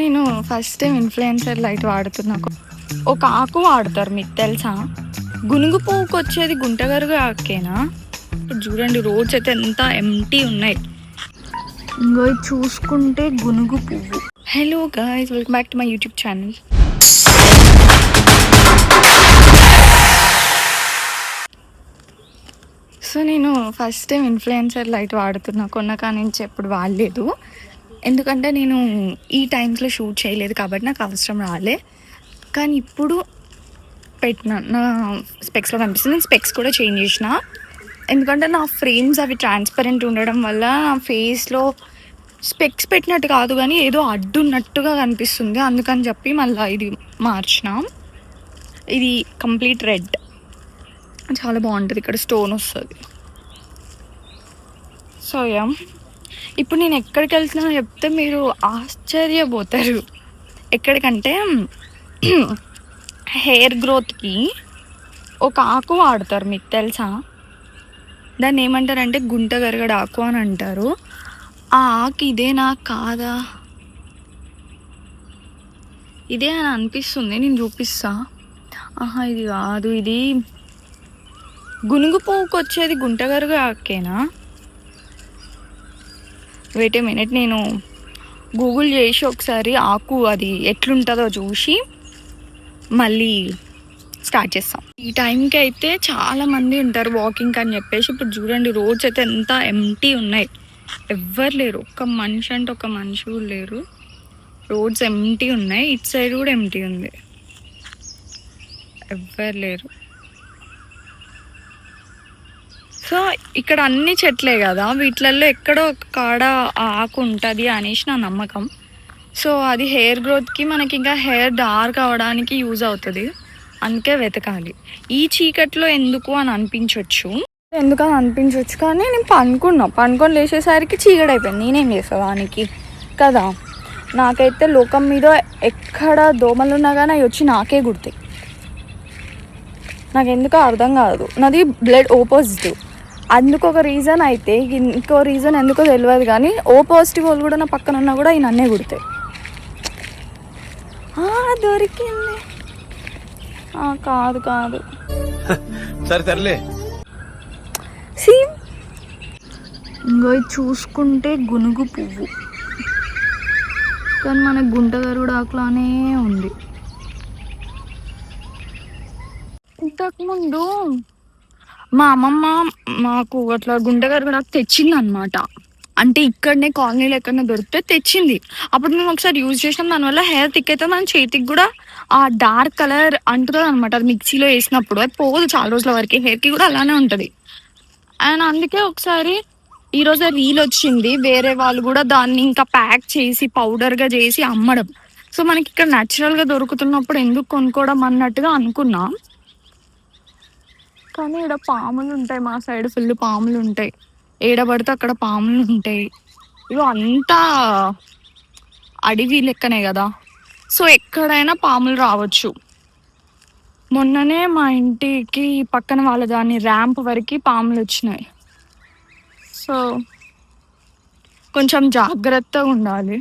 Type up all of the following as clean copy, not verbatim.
నేను first time influencer light వాడుతున్నా. ఒక ఆకు వాడతారు, మీకు తెలుసా? గునుగు పువ్వుకి వచ్చేది గుంటగరుగు ఆకేనా? ఇప్పుడు చూడండి, రోడ్స్ అయితే ఎంత ఎంటీ ఉన్నాయి. ఇంకో చూసుకుంటే గునుగు పువ్వు. Hello guys, welcome back to my YouTube channel. So నేను ఫస్ట్ టైం ఇన్ఫ్లుయెన్సర్ లైట్ వాడుతున్నా. కొన్నాక నుంచి ఎప్పుడు వాడలేదు, ఎందుకంటే నేను ఈ టైమ్స్లో షూట్ చేయలేదు కాబట్టి నాకు అవసరం రాలే. కానీ ఇప్పుడు పెట్టిన నా స్పెక్స్లో కనిపిస్తుంది. నేను స్పెక్స్ కూడా చేంజ్ చేసిన, ఎందుకంటే నా ఫ్రేమ్స్ అవి ట్రాన్స్పరెంట్ ఉండడం వల్ల నా ఫేస్లో స్పెక్స్ పెట్టినట్టు కాదు కానీ ఏదో అడ్డున్నట్టుగా కనిపిస్తుంది. అందుకని చెప్పి మళ్ళీ ఇది మార్చిన. ఇది కంప్లీట్ రెడ్, చాలా బాగుంటుంది. ఇక్కడ స్టోన్ వస్తుంది. సో ఇప్పుడు నేను ఎక్కడికి వెళ్తున్నా చెప్తే మీరు ఆశ్చర్యపోతారు. ఎక్కడికంటే హెయిర్ గ్రోత్కి ఒక ఆకు వాడతారు, మీకు తెలుసా? దాన్ని ఏమంటారంటే గుంటగరగడ ఆకు అని అంటారు. ఆ ఆకు ఇదేనా కాదా, ఇదే అని అనిపిస్తుంది. నేను చూపిస్తా. ఇది కాదు, ఇది గునుగు పువ్వుకి వచ్చేది గుంటగరుగు ఆకేనా? వెయిట్ ఏ మినిట్, నేను గూగుల్ చేసి ఒకసారి ఆకు అది ఎట్లుంటుందో చూసి మళ్ళీ స్టార్ట్ చేస్తాం. ఈ టైంకి అయితే చాలామంది ఉంటారు వాకింగ్ అని చెప్పేసి. ఇప్పుడు చూడండి, రోడ్స్ అయితే ఎంత ఎంటీ ఉన్నాయి, ఎవ్వరు లేరు. ఒక్క మనిషి అంటే ఒక మనిషి కూడా లేరు. రోడ్స్ ఎంటీ ఉన్నాయి, ఇటు సైడ్ కూడా ఎంటీ ఉంది, ఎవ్వరు లేరు. సో ఇక్కడ అన్ని చెట్లే కదా, వీటిలలో ఎక్కడో ఒక కాడ ఆకు ఉంటుంది అనేసి నా నమ్మకం. సో అది హెయిర్ గ్రోత్కి, మనకి ఇంకా హెయిర్ డార్క్ అవ్వడానికి యూజ్ అవుతుంది, అందుకే వెతకాలి. ఈ చీకట్లో ఎందుకు అని అనిపించవచ్చు, కానీ నేను పనుకొని లేచేసరికి చీకటి అయిపోయింది. నేనేం చేస్తాను దానికి కదా. నాకైతే లోకం మీద ఎక్కడ దోమలు ఉన్నా కానీ అవి వచ్చి నాకే గుర్తాయి. నాకు ఎందుకో అర్థం కాదు. నాది బ్లడ్ ఓ పాజిటివ్, అందుకు ఒక రీజన్ అయితే, ఇంకో రీజన్ ఎందుకో తెలియదు కానీ ఓ పాజిటివ్ వాళ్ళు కూడా నా పక్కన ఉన్నా కూడా ఈ నన్నే కుడతాయి. దొరికింది. కాదు సరే ఇంకో చూసుకుంటే గునుగు పువ్వు, కానీ మన గుంటగరుడు ఆకులానే ఉంది. ఇంతకుముందు మా అమ్మమ్మ మాకు అట్లా గుంటగరుగు నాకు తెచ్చింది అనమాట. అంటే ఇక్కడనే కాలనీలో ఎక్కడనే దొరికితే తెచ్చింది. అప్పుడు మేము ఒకసారి యూజ్ చేసినాం, దానివల్ల హెయిర్ థిక్ అయితే మన చేతికి కూడా ఆ డార్క్ కలర్ అంటుతుంది అనమాట. అది మిక్సీలో వేసినప్పుడు అది పోదు చాలా రోజుల వరకు, హెయిర్కి కూడా అలానే ఉంటుంది. అండ్ అందుకే ఒకసారి ఈరోజు రీల్ వచ్చింది, వేరే వాళ్ళు కూడా దాన్ని ఇంకా ప్యాక్ చేసి పౌడర్గా చేసి అమ్మడం. సో మనకి ఇక్కడ న్యాచురల్గా దొరుకుతున్నప్పుడు ఎందుకు కొనుక్కోవడం అన్నట్టుగా అనుకున్నా. కానీ ఇక్కడ పాములు ఉంటాయి, మా సైడ్ ఫుల్ పాములు ఉంటాయి, ఏడబడితే అక్కడ పాములు ఉంటాయి. ఇవి అంతా అడవి లెక్కనే కదా, సో ఎక్కడైనా పాములు రావచ్చు. మొన్ననే మా ఇంటికి పక్కన వాళ్ళ దాని ర్యాంప్ వరకు పాములు వచ్చినాయి. సో కొంచెం జాగ్రత్తగా ఉండాలి.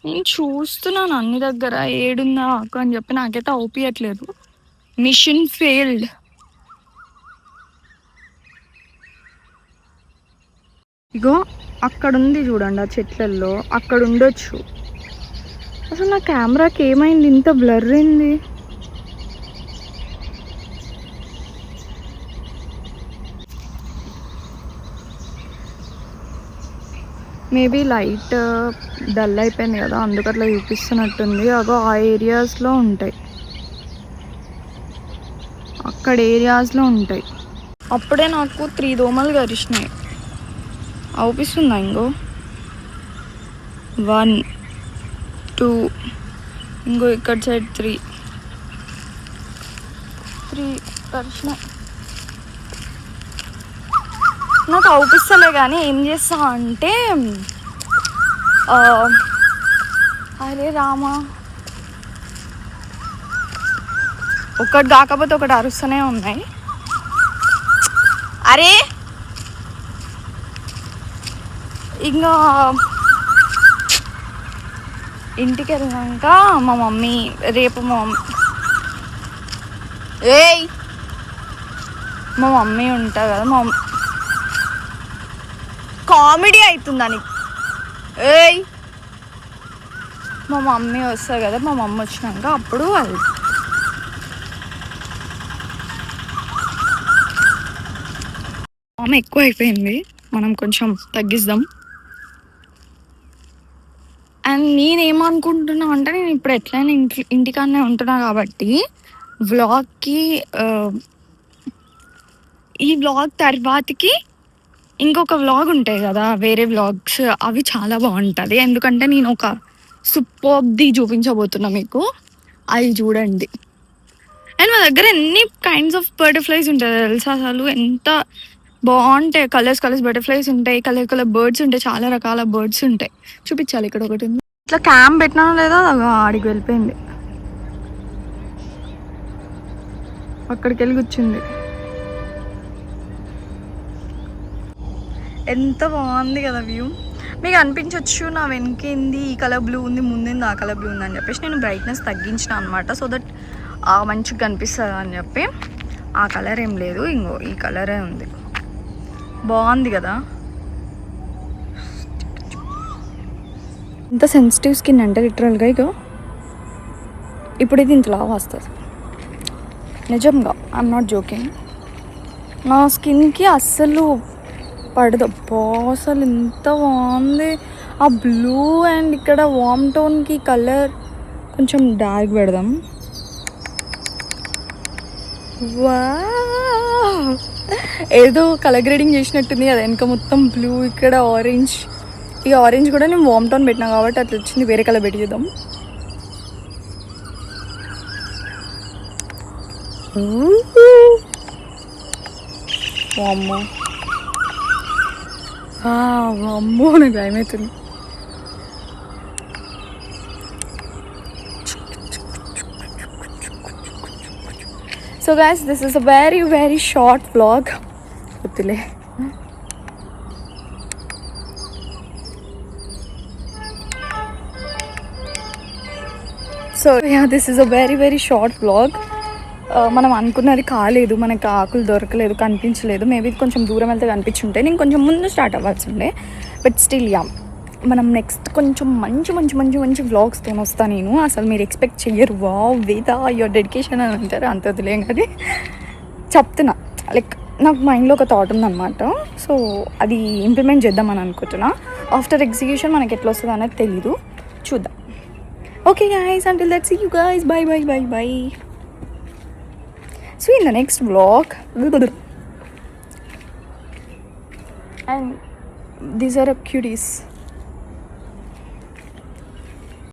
నేను చూస్తున్నాను అన్ని దగ్గర ఏడుందా ఆకు అని చెప్పి, నాకైతే అవుపియట్లేదు. Machine failed. ఇగో అక్కడ ఉంది చూడండి, ఆ చెట్లల్లో అక్కడ ఉండొచ్చు. అసలు నా కెమెరాకి ఏమైంది, ఇంత బ్లర్ అయింది? మేబీ లైట్ డల్ అయిపోయింది కదా, అందుకు అట్లా చూపిస్తున్నట్టుంది. అగో ఆ ఏరియాస్లో ఉంటాయి, అక్కడ ఏరియాస్లో ఉంటాయి. అప్పుడే నాకు 3 దోమలు కరిచినాయి. అవుపిస్తుందా? ఇంకో 1 2, ఇంకో ఇక్కడ సైడ్ 3 కరిచినాయి. నాకు అవుపిస్తలే కానీ ఏం చేస్తా అంటే, అరే రామా, ఒకటి కాకపోతే ఒకటి అరుస్తూనే ఉన్నాయి. అరే ఇంకా ఇంటికి వెళ్ళినాక మా మమ్మీ రేపు మా మమ్మీ ఉంటుంది కదా, కామెడీ అవుతుందని మా మమ్మీ వస్తుంది కదా, మా మమ్మీ వచ్చినాక అప్పుడు అది ఎక్కువ అయిపోయింది, మనం కొంచెం తగ్గిద్దాం. అండ్ నేనేమనుకుంటున్నా అంటే నేను ఇప్పుడు ఎట్లయినా ఇంటికాడనే ఉంటున్నా కాబట్టి వ్లాగ్కి ఈ వ్లాగ్ తర్వాతకి ఇంకొక వ్లాగ్ ఉంటాయి కదా, వేరే వ్లాగ్స్, అవి చాలా బాగుంటుంది. ఎందుకంటే నేను ఒక సూపర్ది చూపించబోతున్నా మీకు, అవి చూడండి. అండ్ మా దగ్గర ఎన్ని కైండ్స్ ఆఫ్ బటర్ఫ్లైస్ ఉంటాయి తెలుసా, అసలు ఎంత బాగుంటాయి. కలర్స్ బటర్ఫ్లైస్ ఉంటాయి, కలర్ బర్డ్స్ ఉంటాయి, చాలా రకాల బర్డ్స్ ఉంటాయి. చూపించాలి, ఇక్కడ ఒకటి ఉంది. ఇట్లా క్యాంప్ పెట్టినా లేదా ఆడికి వెళ్ళిపోయింది, అక్కడికి వెళ్ళి కూర్చుంది. ఎంత బాగుంది కదా వ్యూ. మీకు అనిపించవచ్చు నా వెనకేంది ఈ కలర్ బ్లూ ఉంది, ముందేంది ఆ కలర్ బ్లూ ఉంది అని చెప్పేసి నేను బ్రైట్నెస్ తగ్గించిన అనమాట, సో దట్ మంచిగా కనిపిస్తుంది అని చెప్పి. ఆ కలర్ ఏం లేదు, ఇంకో ఈ కలరే ఉంది. బాగుంది కదా. ఇంత సెన్సిటివ్ స్కిన్ అంటే లిటరల్గా ఇగో ఇప్పుడు ఇది ఇంతలా వస్తుంది నిజంగా, ఐఎమ్ నాట్ జోకింగ్. నా స్కిన్కి అస్సలు పడదు అసలు, ఎంత బాగుంది. ఆ బ్లూ అండ్ ఇక్కడ వామ్ టోన్కి కలర్ కొంచెం డార్క్ పెడదాం. వా ఏదో కలర్ గ్రేడింగ్ చేసినట్టుంది కదా, వెనక మొత్తం బ్లూ, ఇక్కడ ఆరెంజ్. ఈ ఆరెంజ్ కూడా నేను వామ్ టోన్ పెట్టినా కాబట్టి అట్లా వచ్చింది, వేరే కలర్ పెట్టి చేద్దాం. వామ్మో అమ్మో, నాకు భయం అవుతుంది. So guys, this is a very short vlog. వద్దులే. So this is a very short vlog. మనం అనుకున్నది కాలేదు, మనకి ఆకులు దొరకలేదు, కనిపించలేదు. మేబీ కొంచెం దూరం వెళ్తే కనిపించుంటే నేను కొంచెం ముందు స్టార్ట్ అవ్వాల్సి ఉండే. బట్ స్టిల్ మనం నెక్స్ట్ కొంచెం మంచి వ్లాగ్స్ వస్తాను నేను. అసలు మీరు ఎక్స్పెక్ట్ చెయ్యరు. వావ్ వేదా, యువర్ డెడికేషన్ అని అంటారు, అంత వదిలేం కదా చెప్తున్నా. లైక్ నాకు మైండ్లో ఒక థాట్ ఉందన్నమాట, సో అది ఇంప్లిమెంట్ చేద్దామని అనుకుంటున్నా. ఆఫ్టర్ ఎగ్జిక్యూషన్ మనకి ఎట్లా వస్తుందో అనేది తెలీదు, చూద్దాం. Okay guys, until that, see you guys, bye. See you in the next vlog. And these are cuties.